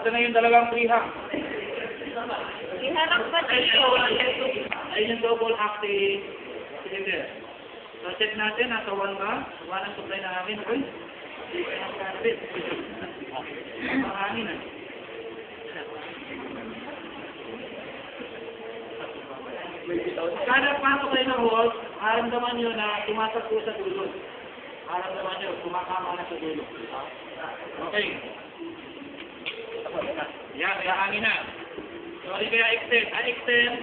ito na yung dalawang pre-hack. Iharap ba dito? Ayun yung double acting cylinder. So, check natin, nasa 1 ba? 1 ang supply namin. Uy, ang carpet. Mahangin ah. Kada pasok kayo ng hall, aramdaman nyo na tumatak po sa dulo. Aramdaman nyo, kumakama na sa dulo. Okay. Yan, kaya hangin na. Sorry kaya extend. Extend.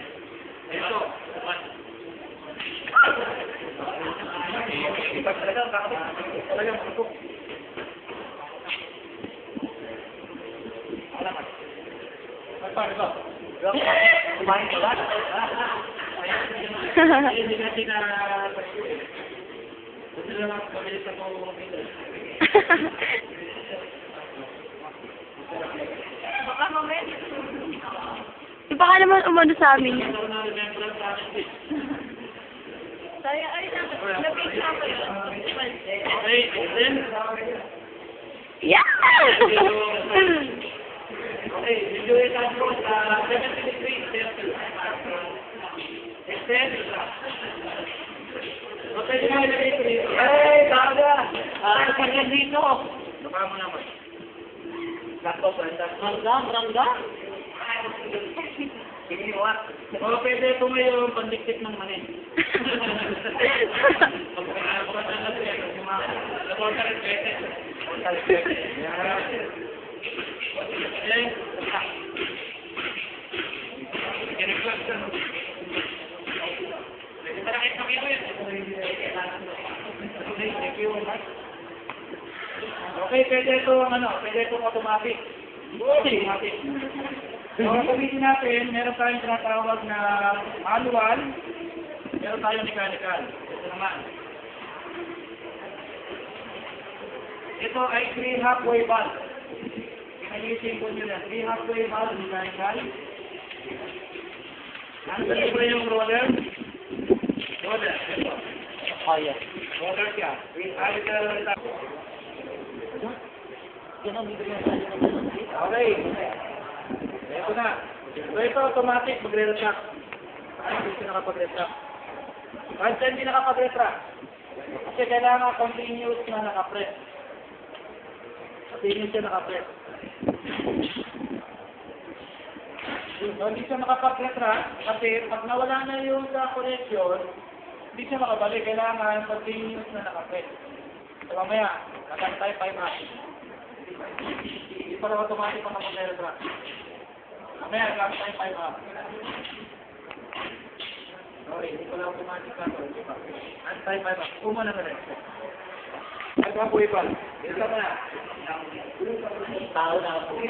Ito. Talagang pagkuk. Alamat. Paano ba? Kumain ka ba? Hindi natin na... Gusto lang ako mabilis ako umilis. Baka mamaya. Baka naman umano sa amin. Saya ay na-picture ako yun. Okay, then... Yeah! Okay, video yung tayo sa 70 degrees circle. Extend. Okay, na ilagay ko dito. Hey, taga! Kanya dito. Baka mo naman. Sakto, Rangga? O, pwede ito ngayon pandiktik ng mani. Okay, pwede itong automatic. Automatic. So, sabihin natin, meron tayong tinatawag na manual, meron tayong mechanical. Ito naman. Ito ay 3 halfway valve. Pinag-iisip ko nyo yan. 3 halfway valve mechanical. Ano ba yung roller? Roller. Ito. Kaya. Roller siya. Okay. Ito na. So ito automatic magre-retract. Hindi siya nakapag-retract. Kahit hindi nakapag-retract. Kasi kailangan continuous na nakapress. Continuous siya nakapress. So hindi siya makapag-retract kasi pag nawala na yung sa connection, hindi siya makabalik. Kailangan continuous na nakapress. So mamaya, nagamit tayo 5 hours. Hindi pala automatic pa kapag-retract. Mamaya, gamit tayo 5 hours. Sorry, hindi pala automatic ka. Gamit tayo 5 hours. Uma na rin. Ay, pa po iba. Ito na. Tao na ako.